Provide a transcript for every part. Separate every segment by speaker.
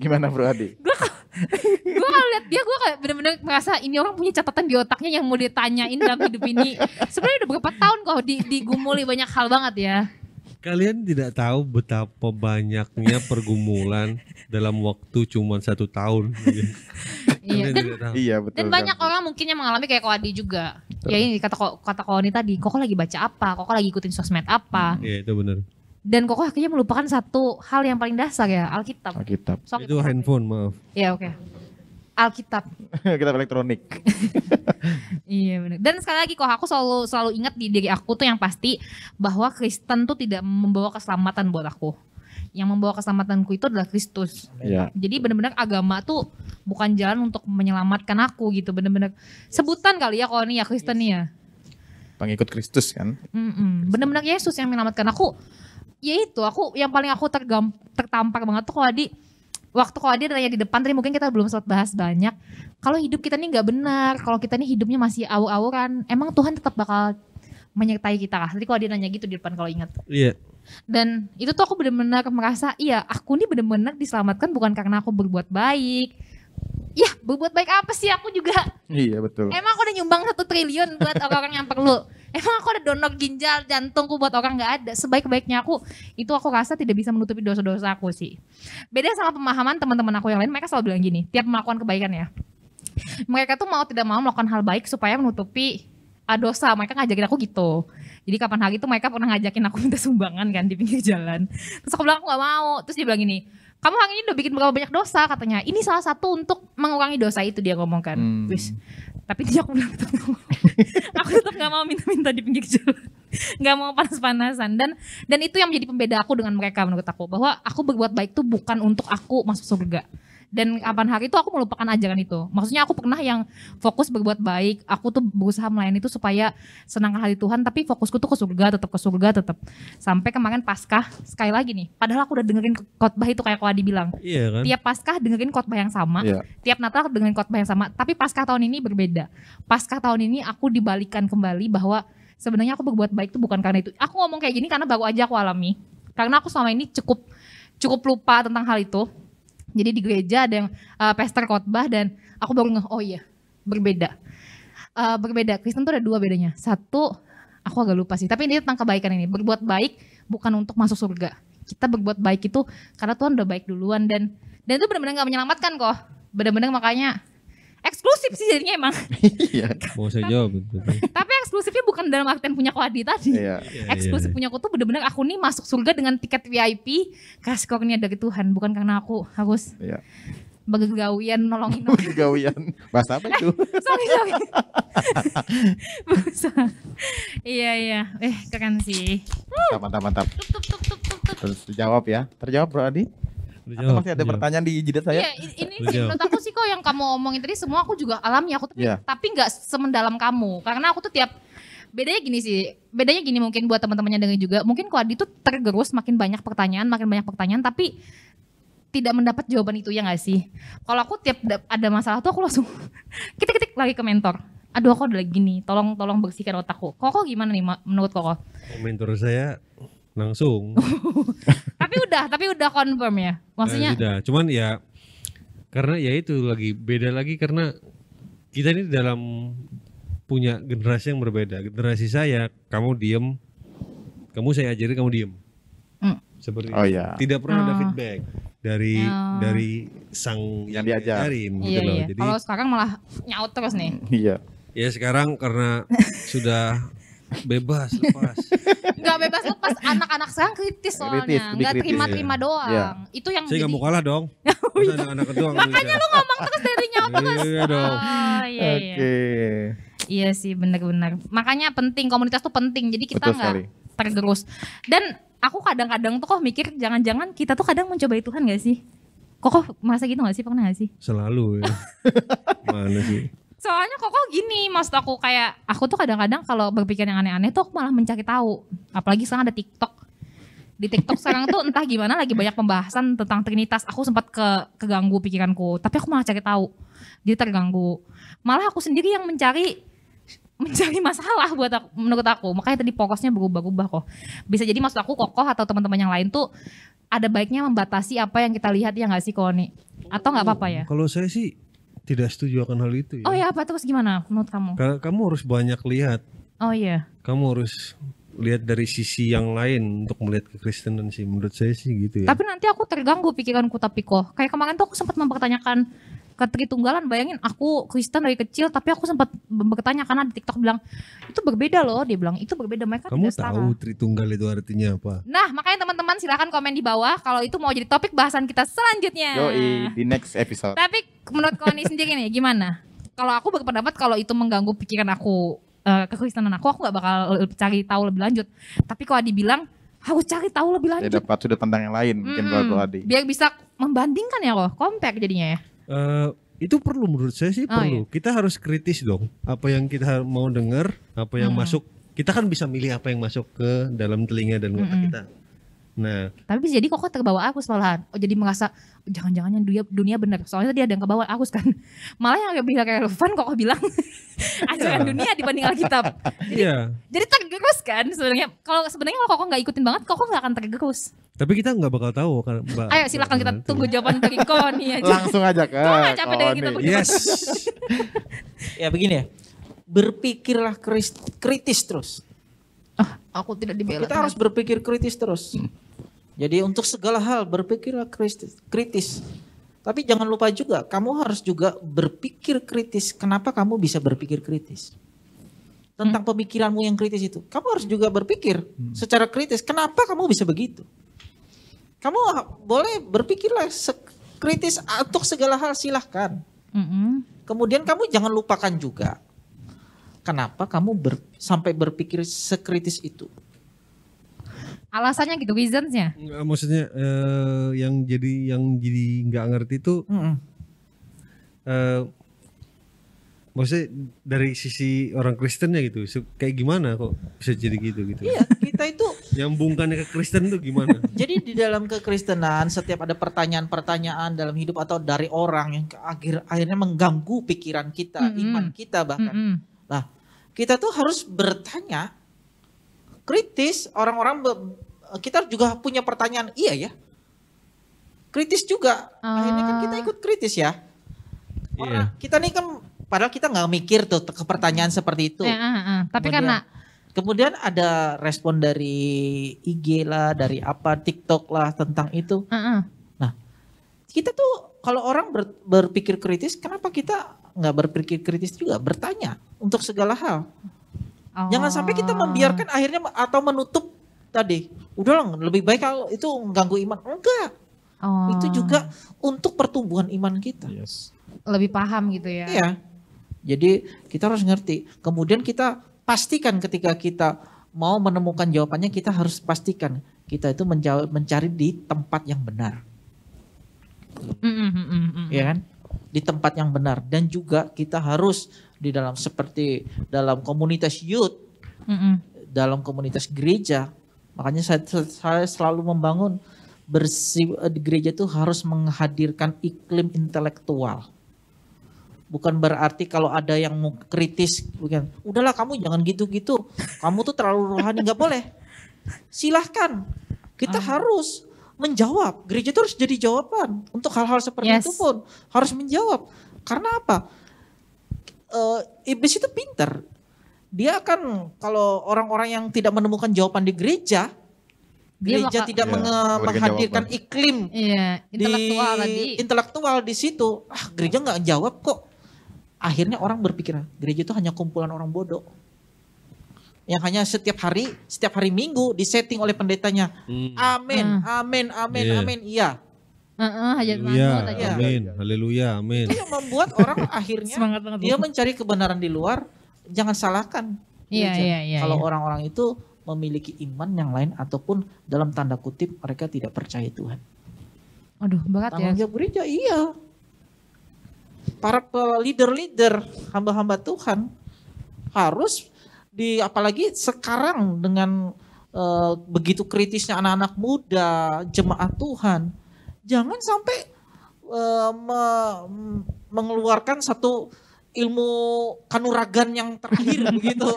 Speaker 1: Gimana Bro Adi?
Speaker 2: Gue kalau lihat dia gue kayak bener-bener merasa ini orang punya catatan di otaknya yang mau ditanyain dalam hidup ini. Sebenarnya udah berapa tahun kok digumuli banyak hal banget ya.
Speaker 3: Kalian tidak tahu betapa banyaknya pergumulan dalam waktu cuma 1 tahun.
Speaker 2: Iya.
Speaker 3: Kalian tidak tahu.
Speaker 1: Iya betul.
Speaker 2: Dan banyak orang mungkin yang mengalami kayak Ko Adi juga. Ya ini kata Ko Adi tadi, Koko lagi baca apa, Koko lagi ikutin sosmed apa.
Speaker 3: Iya itu benar.
Speaker 2: Dan Koko akhirnya melupakan satu hal yang paling dasar ya, Alkitab.
Speaker 1: Alkitab.
Speaker 2: So,
Speaker 3: Itu handphone, maaf.
Speaker 2: Ya oke. Alkitab.
Speaker 1: Kitab elektronik.
Speaker 2: Iya benar. Dan sekali lagi kok aku selalu ingat di diri aku tuh yang pasti bahwa Kristen tuh tidak membawa keselamatan buat aku. Yang membawa keselamatanku itu adalah Kristus.
Speaker 1: Iya.
Speaker 2: Jadi benar-benar agama tuh bukan jalan untuk menyelamatkan aku gitu. Benar-benar sebutan kali ya kalau nih ya Kristen nih ya.
Speaker 1: Pengikut Kristus kan.
Speaker 2: Benar-benar Yesus yang menyelamatkan aku. Ya itu aku yang paling aku tertampar banget tuh kalau waktu kalau dia nanya di depan tadi mungkin kita belum sempat bahas banyak. Kalau hidup kita nih nggak benar, kalau kita nih hidupnya masih awur-awuran, emang Tuhan tetap bakal menyertai kita kah? Tadi kalau dia nanya gitu di depan kalau ingat.
Speaker 3: Iya.
Speaker 2: Dan itu tuh aku benar-benar merasa, iya aku nih benar-benar diselamatkan bukan karena aku berbuat baik. Ya berbuat baik apa sih aku juga?
Speaker 1: Iya betul.
Speaker 2: Emang aku udah nyumbang 1 triliun buat orang-orang yang perlu. Emang aku ada donor ginjal, jantungku buat orang gak ada. Sebaik-baiknya aku, itu aku rasa tidak bisa menutupi dosa-dosa aku sih. Beda sama pemahaman teman-teman aku yang lain, mereka selalu bilang gini, tiap melakukan kebaikan ya. Mereka tuh mau tidak mau melakukan hal baik supaya menutupi dosa. Mereka ngajakin aku gitu. Jadi kapan hari itu mereka pernah ngajakin aku minta sumbangan kan di pinggir jalan. Terus aku bilang aku gak mau. Terus dia bilang gini, kamu hari ini udah bikin berapa banyak dosa katanya. Ini salah satu untuk mengurangi dosa itu dia ngomong kan. Terus tapi dia aku bilang tetap gak mau. Aku tetap gak mau minta-minta di pinggir jalan. Gak mau panas-panasan. Dan itu yang menjadi pembeda aku dengan mereka menurut aku. Bahwa aku berbuat baik itu bukan untuk aku masuk surga. Dan kapan hari itu aku melupakan ajaran itu. Maksudnya aku pernah yang fokus berbuat baik. Aku tuh berusaha melayani itu supaya senang hati Tuhan. Tapi fokusku tuh ke surga tetap. Sampai kemarin Paskah sekali lagi nih. Padahal aku udah dengerin khotbah itu kayak Ko Adi bilang.
Speaker 3: Iya kan?
Speaker 2: Tiap Paskah dengerin khotbah yang sama.
Speaker 1: Iya.
Speaker 2: Tiap Natal dengerin khotbah yang sama. Tapi Paskah tahun ini berbeda. Paskah tahun ini aku dibalikan kembali bahwa sebenarnya aku berbuat baik itu bukan karena itu. Aku ngomong kayak gini karena baru aja aku alami. Karena aku selama ini cukup lupa tentang hal itu. Jadi di gereja ada yang pastor khotbah dan aku baru oh iya berbeda. Berbeda. Kristen tuh ada 2 bedanya. Satu, aku agak lupa sih. Tapi ini tentang kebaikan ini. Berbuat baik bukan untuk masuk surga. Kita berbuat baik itu karena Tuhan udah baik duluan dan itu benar-benar gak menyelamatkan kok. Benar-benar makanya eksklusif sih jadinya emang.
Speaker 1: Iya.
Speaker 3: Mau saya jawab betul.
Speaker 2: Tapi eksklusifnya bukan dalam artian punya Ko Adi tadi.
Speaker 1: Iya.
Speaker 2: Eksklusif punya aku tuh benar-benar aku nih masuk surga dengan tiket VIP kasih karunia dari Tuhan. Bukan karena aku harus begawian nolongin orang.
Speaker 1: Gawian. Bahasa apa itu?
Speaker 2: Sorry. Iya. Keren sih.
Speaker 1: Mantap.
Speaker 2: Tup.
Speaker 1: Terus dijawab ya. Terjawab Bro Adi? Atau masih ada pertanyaan di jidat saya?
Speaker 2: Iya, ini sih menurut aku sih kok yang kamu omongin tadi semua aku juga alami aku tapi nggak semendalam kamu. Karena aku tuh bedanya gini mungkin buat teman-temannya dengar juga. Mungkin Ko Adi tuh tergerus makin banyak pertanyaan tapi tidak mendapat jawaban itu ya nggak sih? Kalau aku tiap ada masalah tuh aku langsung ketik lagi ke mentor. Aduh aku udah lagi gini, tolong bersihkan otakku. Koko gimana nih menurut Koko?
Speaker 3: Mentor saya langsung.
Speaker 2: tapi udah confirm ya. Maksudnya
Speaker 3: sudah. Cuman ya karena ya itu lagi beda lagi karena kita ini dalam punya generasi yang berbeda. Generasi saya kamu diem, kamu saya ajari kamu diem. Seperti itu.
Speaker 1: Iya.
Speaker 3: Tidak pernah ada feedback dari sang yang diajarin gitu loh.
Speaker 2: Iya.
Speaker 3: Jadi
Speaker 2: kalau sekarang malah nyaut terus nih.
Speaker 1: Iya.
Speaker 3: Ya sekarang karena sudah bebas lepas.
Speaker 2: Gak bebas lepas, anak-anak sekarang kritis soalnya, gak terima-terima doang.
Speaker 1: Iya.
Speaker 2: Itu yang
Speaker 3: saya gak mau kalah dong. Masa anak-anak doang.
Speaker 2: Makanya lu ngomong terus dari nyaut terus.
Speaker 3: Iya dong.
Speaker 2: Iya.
Speaker 1: Oke.
Speaker 2: Iya sih benar-benar. Makanya penting, komunitas tuh penting. Jadi kita gak tergerus. Dan aku kadang-kadang tuh kok mikir jangan-jangan kita tuh kadang mencobai Tuhan gak sih? Kok merasa gitu gak sih? Pernah gak sih?
Speaker 3: Selalu ya. Mana sih?
Speaker 2: Soalnya Koko gini, maksud aku kayak aku tuh kadang-kadang kalau berpikir yang aneh-aneh tuh aku malah mencari tahu. Apalagi sekarang ada TikTok. Di TikTok sekarang tuh entah gimana lagi banyak pembahasan tentang Trinitas. Aku sempat keganggu pikiranku, tapi aku malah cari tahu. Dia terganggu. Malah aku sendiri yang mencari masalah buat menurut aku. Makanya tadi fokusnya berubah-ubah kok. Bisa jadi maksud aku Kokoh atau teman-teman yang lain tuh ada baiknya membatasi apa yang kita lihat ya nggak sih Koni? Atau nggak apa-apa ya?
Speaker 3: Kalau saya sih tidak setuju akan hal itu ya.
Speaker 2: Oh ya, apa terus gimana menurut kamu?
Speaker 3: Kamu harus banyak lihat.
Speaker 2: Oh iya.
Speaker 3: Kamu harus lihat dari sisi yang lain untuk melihat kekristenan sih, menurut saya sih gitu ya.
Speaker 2: Tapi nanti aku terganggu pikiranku tapi kok. Kayak kemarin tuh aku sempat mempertanyakan ke Tritunggalan, bayangin aku Kristen dari kecil tapi aku sempat bertanya karena di TikTok bilang itu berbeda loh, dia bilang itu berbeda, mereka
Speaker 3: Kamu
Speaker 2: tidak setara.
Speaker 3: tahu Tritunggal itu artinya apa?
Speaker 2: Nah, makanya teman-teman silahkan komen di bawah kalau itu mau jadi topik bahasan kita selanjutnya.
Speaker 1: Yoi, di next episode.
Speaker 2: Tapi menurut Koni sendiri nih gimana? Kalau aku berpendapat kalau itu mengganggu pikiran aku, kekristenan aku nggak bakal cari tahu lebih lanjut. Tapi kalau dibilang harus cari tahu lebih
Speaker 1: Ya
Speaker 2: lanjut,
Speaker 1: dapat sudut pandang yang lain mungkin kalau Adi.
Speaker 2: biar bisa membandingkan ya loh, compare jadinya ya.
Speaker 3: Itu perlu, menurut saya sih
Speaker 2: Oh,
Speaker 3: perlu. Kita harus kritis dong. Apa yang kita mau dengar, apa yang masuk. Kita kan bisa milih apa yang masuk ke dalam telinga dan mata kita. Nah,
Speaker 2: Tapi bisa jadi kok terbawa arus malahan. Oh jadi merasa oh, jangan-jangan dunia benar. Soalnya dia ada yang kebawa arus kan. Malah yang agak bisa relevan kok bilang ajaran dunia dibanding Alkitab.
Speaker 3: iya.
Speaker 2: Jadi tergerus kan sebenarnya. Kalau sebenarnya kalau kok nggak ikutin banget, kok nggak akan tergerus.
Speaker 3: Tapi kita nggak bakal tahu kan, Mbak.
Speaker 2: Ayo silakan kita tunggu jawaban dari Koni aja.
Speaker 1: Langsung aja ke
Speaker 2: Kok nggak capek dengan kita
Speaker 1: Koni.
Speaker 2: berdua?
Speaker 3: Yes.
Speaker 4: Ya begini ya, berpikirlah kritis terus.
Speaker 2: Aku tidak dibela.
Speaker 4: Kita harus berpikir kritis terus. Jadi untuk segala hal berpikirlah kritis. Tapi jangan lupa juga, kamu harus juga berpikir kritis. Kenapa kamu bisa berpikir kritis? Tentang pemikiranmu yang kritis itu. Kamu harus juga berpikir secara kritis. Kenapa kamu bisa begitu? Kamu boleh berpikirlah kritis untuk segala hal, silahkan. Kemudian kamu jangan lupakan juga. Kenapa kamu sampai berpikir sekritis itu?
Speaker 2: Alasannya gitu, reasonsnya.
Speaker 3: Nggak, maksudnya yang jadi nggak ngerti itu maksudnya dari sisi orang Kristennya gitu, kayak gimana kok bisa jadi gitu gitu?
Speaker 4: Iya, kita itu
Speaker 3: Nyambungkannya ke Kristen tuh gimana?
Speaker 4: jadi di dalam kekristenan setiap ada pertanyaan-pertanyaan dalam hidup atau dari orang yang akhirnya mengganggu pikiran kita, iman kita bahkan. Nah, kita tuh harus bertanya kritis. Kita juga punya pertanyaan, iya ya, kritis juga. Akhirnya kan kita ikut kritis ya. Kita nih kan padahal kita nggak mikir tuh ke pertanyaan seperti itu.
Speaker 2: Tapi karena
Speaker 4: Kemudian ada respon dari IG lah, dari apa, TikTok lah tentang itu. Nah, kita tuh kalau orang berpikir kritis, kenapa kita nggak berpikir kritis juga? Bertanya untuk segala hal. Jangan sampai kita membiarkan akhirnya atau menutup tadi. Udahlah, lebih baik kalau itu mengganggu iman. Enggak. Itu juga untuk pertumbuhan iman kita.
Speaker 1: Yes.
Speaker 2: lebih paham gitu ya.
Speaker 4: Iya. Jadi kita harus ngerti. Kemudian kita pastikan ketika kita mau menemukan jawabannya, kita harus pastikan kita itu mencari di tempat yang benar. Ya kan? Di tempat yang benar. Dan juga kita harus di dalam seperti dalam komunitas youth, dalam komunitas gereja. Makanya saya selalu membangun di gereja itu harus menghadirkan iklim intelektual. Bukan berarti kalau ada yang mau kritis, bukan, udahlah kamu jangan gitu-gitu, kamu tuh terlalu rohani, nggak boleh. Silahkan, kita harus menjawab. Gereja itu harus jadi jawaban untuk hal-hal seperti itu pun harus menjawab. Karena apa? Iblis itu pintar. Dia akan kalau orang-orang yang tidak menemukan jawaban di gereja tidak menghadirkan iklim intelektual di situ. Gereja nggak jawab kok. Akhirnya orang berpikir gereja itu hanya kumpulan orang bodoh yang hanya setiap hari Minggu disetting oleh pendetanya. Amin, amin, amin, amin. Iya.
Speaker 3: Amin, haleluya, amin.
Speaker 4: Itu yang membuat orang akhirnya dia mencari kebenaran di luar. Jangan salahkan. Kalau orang-orang itu memiliki iman yang lain ataupun dalam tanda kutip mereka tidak percaya Tuhan.
Speaker 2: Aduh, berat ya.
Speaker 4: Tanggung jawab gereja, iya. Para leader-leader, hamba-hamba Tuhan harus apalagi sekarang dengan begitu kritisnya anak-anak muda, jemaat Tuhan, jangan sampai mengeluarkan satu ilmu kanuragan yang terakhir begitu.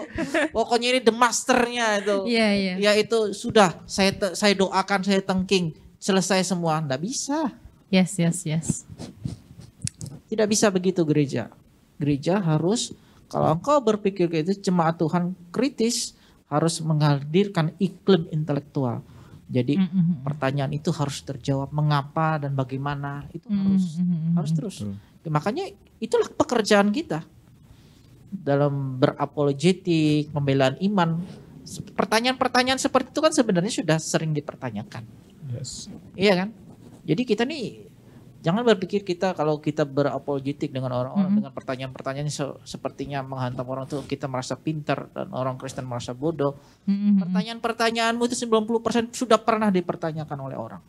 Speaker 4: Pokoknya ini the masternya itu. Ya itu sudah saya doakan, saya tengking. selesai semua. Nggak bisa.
Speaker 2: Yes.
Speaker 4: Tidak bisa begitu gereja. Gereja harus, kalau engkau berpikir kayak itu, jemaat Tuhan kritis, harus menghadirkan iklim intelektual. Jadi pertanyaan itu harus terjawab, mengapa dan bagaimana, itu harus terus. Ya, makanya itulah pekerjaan kita dalam berapologetik, pembelaan iman. Pertanyaan-pertanyaan seperti itu kan sebenarnya sudah sering dipertanyakan.
Speaker 1: Yes.
Speaker 4: Iya kan? Jadi kita nih jangan berpikir kita kalau kita berapologetik dengan orang-orang dengan pertanyaan-pertanyaan yang sepertinya menghantam orang tuh kita merasa pintar dan orang Kristen merasa bodoh. Pertanyaan-pertanyaanmu itu 90% sudah pernah dipertanyakan oleh orang.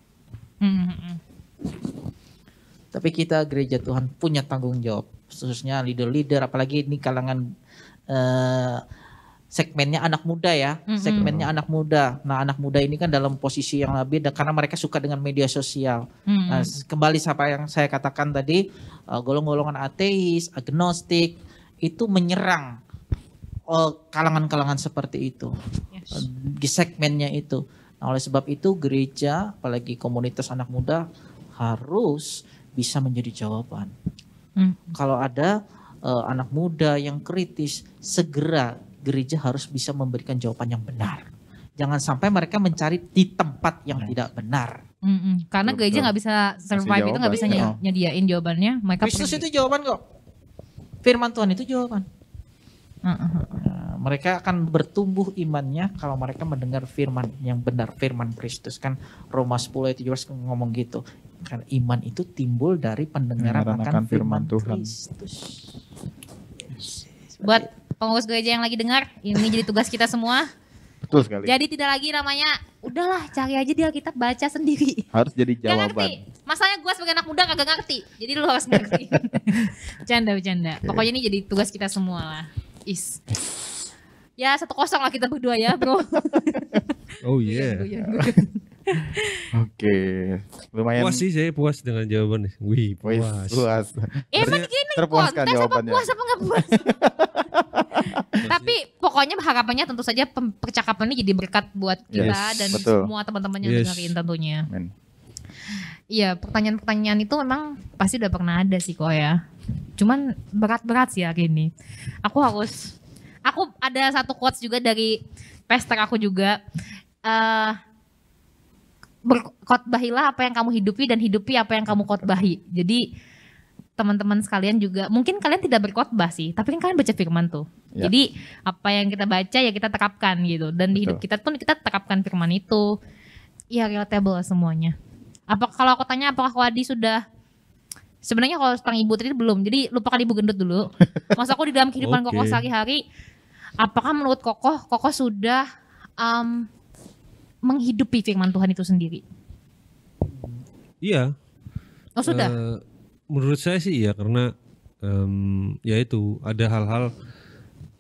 Speaker 4: Tapi kita gereja Tuhan punya tanggung jawab, khususnya leader-leader, apalagi ini kalangan segmennya anak muda ya, segmennya anak muda. Nah, anak muda ini kan dalam posisi yang lebih karena mereka suka dengan media sosial. Nah, kembali apa yang saya katakan tadi, golongan-golongan ateis, agnostik itu menyerang kalangan-kalangan seperti itu. Di segmennya itu. Nah, oleh sebab itu gereja, apalagi komunitas anak muda harus bisa menjadi jawaban. Kalau ada anak muda yang kritis, segera gereja harus bisa memberikan jawaban yang benar. Jangan sampai mereka mencari di tempat yang tidak benar.
Speaker 2: Karena gereja nggak bisa survive, itu nggak bisa nyediain jawabannya. Mereka
Speaker 4: Kristus itu jawaban kok. Firman Tuhan itu jawaban. Nah, mereka akan bertumbuh imannya kalau mereka mendengar firman yang benar, firman Kristus. Kan Roma 10 ayat 17 ngomong gitu. Karena iman itu timbul dari pendengaran akan firman Tuhan. Kristus.
Speaker 2: Buat pengurus gereja yang lagi dengar, ini jadi tugas kita semua.
Speaker 1: Betul sekali.
Speaker 2: Jadi tidak lagi namanya, udahlah cari aja di Alkitab, baca sendiri.
Speaker 1: Harus jadi
Speaker 2: Gak
Speaker 1: jawaban.
Speaker 2: ngerti. Masalahnya gue sebagai anak muda kagak ngerti. Jadi lu harus ngerti. Bercanda. Pokoknya ini jadi tugas kita semua lah. Ya 1-0 lah kita berdua ya bro.
Speaker 3: Oh iya.
Speaker 1: Oke. Lumayan.
Speaker 3: Puas sih, saya puas dengan jawabannya. Wih, puas.
Speaker 1: Puas.
Speaker 2: Emang gini
Speaker 1: terpuaskan
Speaker 2: kontes apa
Speaker 1: jawabannya.
Speaker 2: puas apa gak puas. Tapi pokoknya harapannya tentu saja percakapan ini jadi berkat buat kita dan
Speaker 1: betul.
Speaker 2: semua teman-teman yang dengerin tentunya.
Speaker 1: Amen.
Speaker 2: Iya, pertanyaan-pertanyaan itu memang pasti udah pernah ada sih kok ya. Cuman berat-berat sih hari ini. Aku ada satu quotes juga dari pastor aku juga. Berkhotbahilah apa yang kamu hidupi dan hidupi apa yang kamu khotbahi. Jadi teman-teman sekalian juga, mungkin kalian tidak berkhotbah sih, tapi kan kalian baca firman tuh. Ya. Jadi apa yang kita baca ya kita terapkan gitu. Dan di hidup kita pun kita terapkan firman itu. Ya relatable semuanya. Kalau aku tanya apakah Wadi sudah, sebenarnya kalau tentang ibu tadi belum, jadi lupakan ibu gendut dulu. Mas aku di dalam kehidupan Kokoh sehari-hari, apakah menurut Kokoh sudah menghidupi firman Tuhan itu sendiri?
Speaker 3: Iya.
Speaker 2: Oh sudah?
Speaker 3: Menurut saya sih iya, karena ya itu ada hal-hal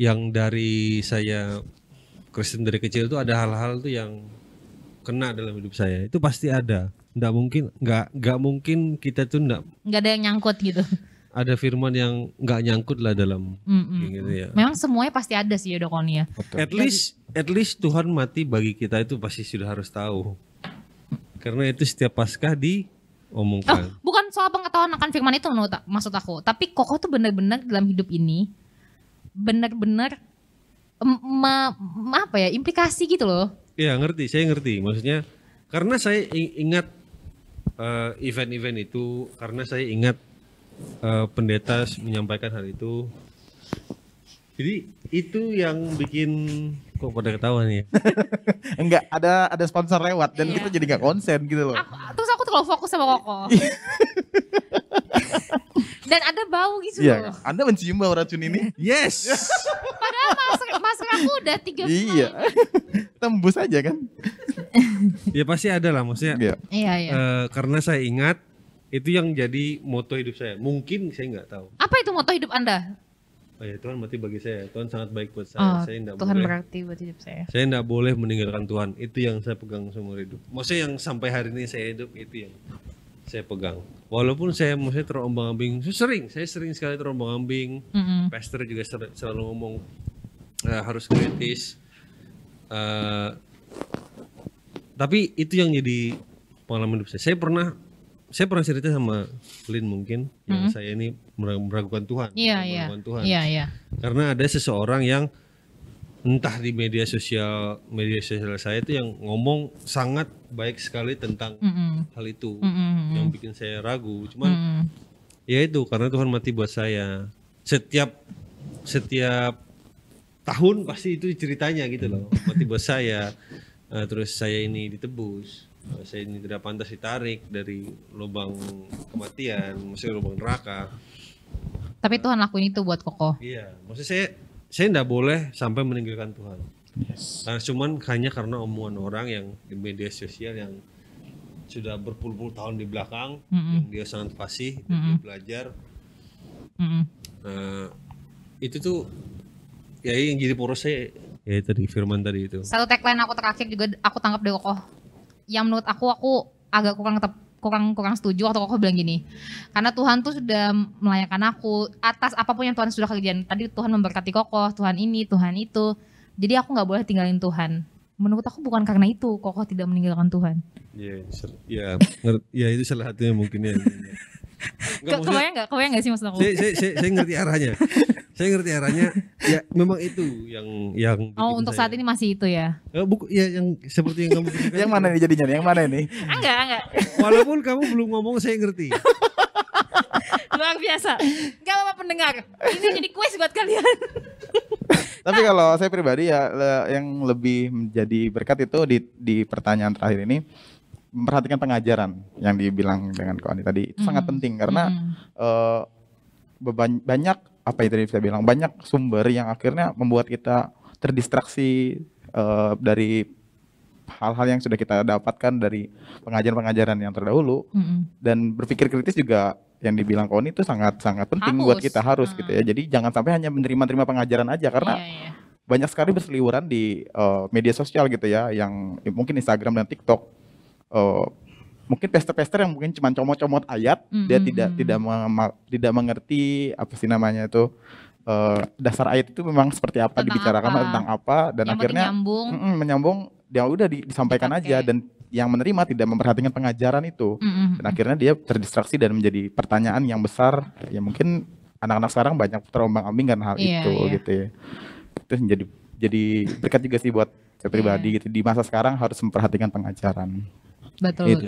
Speaker 3: yang dari saya Kristen dari kecil itu ada hal-hal tuh yang kena dalam hidup saya. Itu pasti ada. Nggak mungkin kita tuh nggak
Speaker 2: ada yang nyangkut gitu.
Speaker 3: Ada firman yang nggak nyangkut lah dalam gitu ya.
Speaker 2: Memang semuanya pasti ada sih ya Dokon ya.
Speaker 3: At least Tuhan mati bagi kita itu pasti sudah harus tahu. Karena itu setiap Paskah diomongkan.
Speaker 2: Bukan soal pengetahuan akan firman itu maksud aku, tapi Kokoh tuh benar-benar dalam hidup ini benar-benar implikasi gitu loh.
Speaker 3: Iya, saya ngerti. Maksudnya karena saya ingat event-event itu, karena saya ingat pendeta menyampaikan hal itu. Jadi itu yang bikin kok pada ketawa nih.
Speaker 1: Enggak, ada sponsor lewat dan kita jadi nggak konsen gitu loh.
Speaker 2: Terus aku terlalu fokus sama Kokoh. Dan ada bau gitu loh.
Speaker 1: Anda mencium bau racun ini?
Speaker 3: Yes.
Speaker 2: Padahal masker aku udah 3 bulan.
Speaker 1: Iya. Tembus aja kan?
Speaker 3: Ya pasti ada lah maksudnya.
Speaker 2: Iya.
Speaker 3: Karena saya ingat itu yang jadi moto hidup saya. Mungkin saya nggak tahu.
Speaker 2: Apa itu moto hidup Anda?
Speaker 3: Oh ya, Tuhan mati bagi saya. Tuhan sangat baik buat saya. Saya enggak
Speaker 2: Tuhan
Speaker 3: boleh.
Speaker 2: berarti buat hidup saya.
Speaker 3: Saya enggak boleh meninggalkan Tuhan. Itu yang saya pegang seumur hidup. Maksudnya yang sampai hari ini saya hidup itu yang saya pegang. Walaupun saya maksudnya terombang-ambing, saya sering sekali terombang-ambing. Pastor juga selalu ngomong harus kritis. Tapi itu yang jadi pengalaman hidup saya pernah cerita sama Lin mungkin yang saya ini meragukan Tuhan. Meragukan Tuhan.
Speaker 2: Iya.
Speaker 3: Karena ada seseorang yang entah di media sosial saya itu yang ngomong sangat baik sekali tentang hal itu yang bikin saya ragu. Cuman ya itu karena Tuhan mati buat saya. Setiap tahun pasti itu ceritanya gitu loh. Mati buat saya. Terus saya ini ditebus. Saya ini tidak pantas ditarik dari lubang kematian, maksudnya lubang neraka.
Speaker 2: Tapi Tuhan lakuin itu buat Koko.
Speaker 3: Iya, maksudnya saya tidak boleh sampai meninggalkan Tuhan.
Speaker 1: Yes.
Speaker 3: Nah, cuman hanya karena omongan orang yang di media sosial yang sudah berpuluh-puluh tahun di belakang, yang dia sangat fasih, dia belajar. Nah, itu tuh ya yang jadi poros saya. Ya tadi firman tadi itu.
Speaker 2: Satu tagline aku terakhir juga aku tangkap dari Koko. Yang menurut aku agak kurang setuju waktu Koko bilang gini. Karena Tuhan tuh sudah melayakkan aku atas apapun yang Tuhan sudah kerjain. Tadi Tuhan memberkati Koko, Tuhan ini, Tuhan itu. Jadi aku nggak boleh tinggalin Tuhan. Menurut aku bukan karena itu Koko tidak meninggalkan Tuhan.
Speaker 3: Ya itu salah satunya mungkin ya.
Speaker 2: Kebayang nggak sih maksud aku?
Speaker 3: Saya ngerti arahnya. Saya ngerti arahnya. Ya memang itu yang
Speaker 2: untuk saat ini masih itu ya.
Speaker 3: Ya yang seperti yang kamu katakan.
Speaker 1: Yang mana nih jadinya? Yang mana nih?
Speaker 2: Enggak.
Speaker 3: Walaupun kamu belum ngomong saya ngerti.
Speaker 2: Luar biasa. Enggak apa-apa pendengar. Ini jadi kuis buat kalian.
Speaker 1: Tapi kalau saya pribadi ya yang lebih menjadi berkat itu di pertanyaan terakhir ini memperhatikan pengajaran yang dibilang dengan Ko Andi tadi itu sangat penting karena banyak apa yang tadi saya bilang banyak sumber yang akhirnya membuat kita terdistraksi dari hal-hal yang sudah kita dapatkan dari pengajaran-pengajaran yang terdahulu dan berpikir kritis juga yang dibilang Ko Andi itu sangat penting buat kita harus gitu ya. Jadi jangan sampai hanya menerima pengajaran aja karena banyak sekali berseliweran di media sosial gitu ya yang mungkin Instagram dan TikTok. Mungkin pester-pester yang mungkin cuma comot-comot ayat, dia tidak mengerti apa sih namanya itu dasar ayat itu memang seperti apa tentang dibicarakan tentang apa dan yang akhirnya menyambung dia udah disampaikan aja dan yang menerima tidak memperhatikan pengajaran itu dan akhirnya dia terdistraksi dan menjadi pertanyaan yang besar ya mungkin anak-anak sekarang banyak terombang-ambing kan hal itu gitu ya. Itu jadi berkat juga sih buat saya pribadi gitu di masa sekarang harus memperhatikan pengajaran.
Speaker 2: Betul.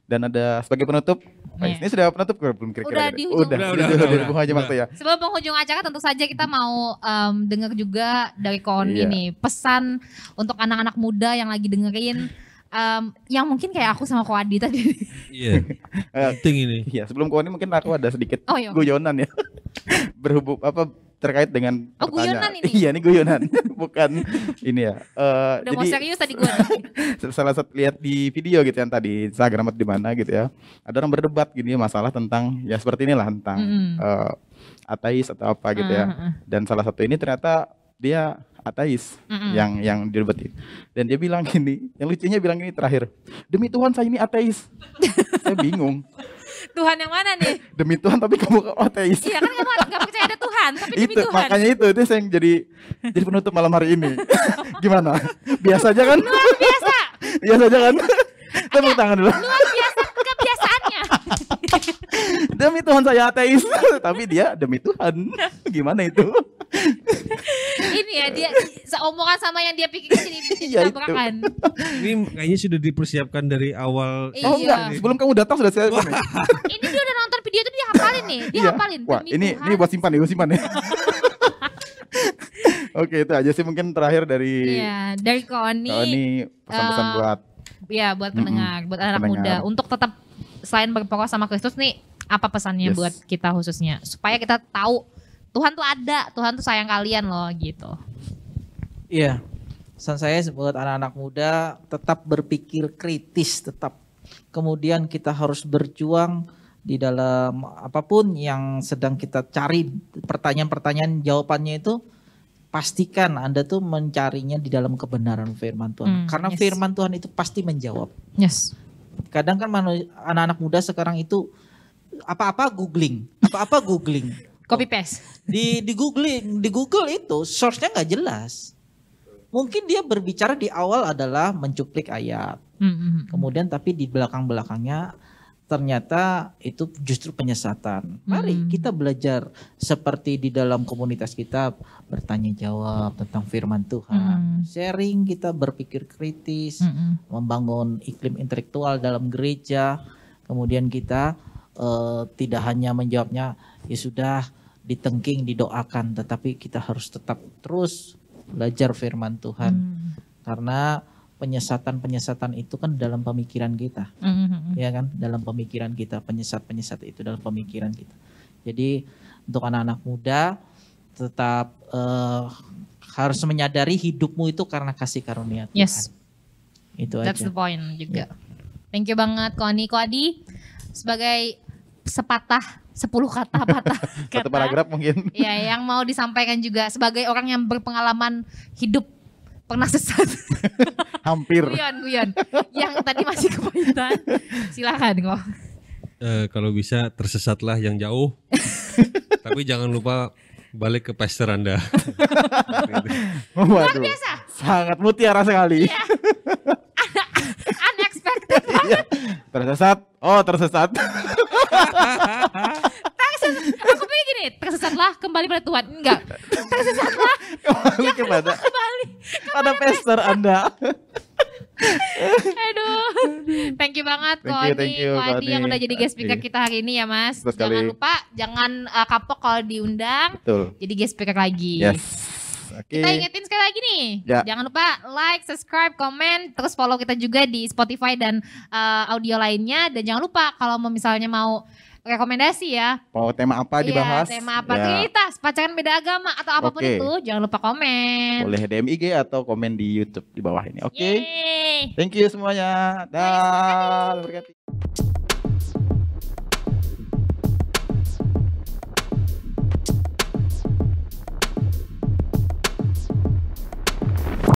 Speaker 1: Dan ada sebagai penutup, ini sudah penutup belum kira-kira?
Speaker 2: Udah
Speaker 1: Bung Haji Makto ya.
Speaker 2: Sebelum penghujung acara tentu saja kita mau dengar juga dari Ko Andi nih pesan untuk anak-anak muda yang lagi dengerin yang mungkin kayak aku sama Ko Andi tadi.
Speaker 3: Iya. Penting ini.
Speaker 1: Iya, sebelum Ko Andi mungkin aku ada sedikit guyonan ya. Berhubung terkait dengan
Speaker 2: guyonan ini.
Speaker 1: Iya, ini guyonan. Bukan ini ya.
Speaker 2: Udah jadi, mau serius tadi gue.
Speaker 1: Salah satu lihat di video gitu yang tadi Instagram atau di mana gitu ya. Ada orang berdebat gini masalah tentang ya seperti inilah tentang ateis atau apa gitu ya. Dan salah satu ini ternyata dia ateis yang didebatin. Dan dia bilang gini, yang lucunya bilang gini terakhir. Demi Tuhan saya ini ateis. Saya bingung.
Speaker 2: Tuhan yang mana nih?
Speaker 1: Demi Tuhan tapi kamu ateis.
Speaker 2: Iya kan kamu gak percaya ada Tuhan, tapi demi Tuhan.
Speaker 1: Makanya itu saya yang jadi penutup malam hari ini. Gimana? Biasa aja kan?
Speaker 2: Luar biasa.
Speaker 1: Biasa aja kan? Tepuk tangan dulu.
Speaker 2: Luar biasa kebiasaannya.
Speaker 1: Demi Tuhan saya ateis, tapi dia demi Tuhan. Gimana itu?
Speaker 2: Ini ya dia seomongan sama yang dia pikirkan jadi tabrakan.
Speaker 3: Ini kayaknya sudah dipersiapkan dari awal.
Speaker 1: Oh enggak, sebelum kamu datang sudah saya.
Speaker 2: Ini dia udah nonton video itu dia hafalin nih, dia hafalin.
Speaker 1: Wah, ini buat simpan ya. Oke, itu aja sih mungkin terakhir dari
Speaker 2: dari Ko Andi
Speaker 1: pesan-pesan
Speaker 2: buat pendengar, buat anak muda untuk tetap selain berpokok sama Kristus nih, apa pesannya buat kita khususnya supaya kita tahu Tuhan tuh ada, Tuhan tuh sayang kalian loh gitu.
Speaker 4: Iya, pesan saya buat anak-anak muda tetap berpikir kritis, tetap. Kemudian kita harus berjuang di dalam apapun yang sedang kita cari, pertanyaan-pertanyaan jawabannya itu pastikan Anda tuh mencarinya di dalam kebenaran firman Tuhan. Karena firman Tuhan itu pasti menjawab.
Speaker 2: Yes.
Speaker 4: Kadang kan anak-anak muda sekarang itu apa-apa googling.
Speaker 2: Copy paste.
Speaker 4: Di Google itu source-nya nggak jelas. Mungkin dia berbicara di awal adalah mencuplik ayat. Kemudian tapi di belakang-belakangnya ternyata itu justru penyesatan. Mari kita belajar seperti di dalam komunitas kita, bertanya jawab tentang firman Tuhan, sharing, kita berpikir kritis, membangun iklim intelektual dalam gereja. Kemudian kita tidak hanya menjawabnya ya sudah, ditengking, didoakan, tetapi kita harus tetap terus belajar firman Tuhan. Karena penyesatan itu kan dalam pemikiran kita, ya kan, dalam pemikiran kita, penyesat itu dalam pemikiran kita. Jadi untuk anak-anak muda tetap harus menyadari hidupmu itu karena kasih karunia Tuhan.
Speaker 2: Yes.
Speaker 4: Itu
Speaker 2: That's
Speaker 4: aja.
Speaker 2: the point juga. Thank you banget Ko Adi sebagai sepatah 10 kata
Speaker 1: Satu paragraf mungkin.
Speaker 2: ya yang mau disampaikan juga sebagai orang yang berpengalaman hidup pernah sesat.
Speaker 1: Hampir.
Speaker 2: Guyon. Yang tadi masih kepahitan. Silakan kok.
Speaker 3: Kalau bisa tersesatlah yang jauh. Tapi jangan lupa balik ke pastor Anda.
Speaker 1: Waduh. Sangat mutiara sekali.
Speaker 2: Iya. Unexpected banget.
Speaker 1: Tersesat. Oh, tersesat.
Speaker 2: Aku pikir gini, tersesatlah kembali pada Tuhan. Enggak. Tersesatlah
Speaker 1: Kembali kepada pada pastor Anda.
Speaker 2: Aduh. Thank you banget Ko
Speaker 1: Thank you, Ko
Speaker 2: Adi yang
Speaker 1: Adi.
Speaker 2: udah jadi guest speaker kita hari ini ya Mas.
Speaker 1: Betul
Speaker 2: Jangan
Speaker 1: sekali.
Speaker 2: lupa, jangan kapok kalau diundang
Speaker 1: Betul.
Speaker 2: jadi guest speaker lagi.
Speaker 1: Yes. Oke.
Speaker 2: Kita ingetin sekali lagi nih,
Speaker 1: Ya.
Speaker 2: jangan lupa like, subscribe, komen, terus follow kita juga di Spotify dan audio lainnya. Dan jangan lupa kalau misalnya mau rekomendasi ya,
Speaker 1: Mau tema apa dibahas?
Speaker 2: Iya, tema apa,
Speaker 1: Ya,
Speaker 2: Trinitas, pacaran beda agama atau apapun
Speaker 1: Oke.
Speaker 2: itu, jangan lupa komen.
Speaker 1: boleh DM IG atau komen di YouTube di bawah ini. Oke.
Speaker 2: Yeay.
Speaker 1: Thank you semuanya. Dah. Terima kasih.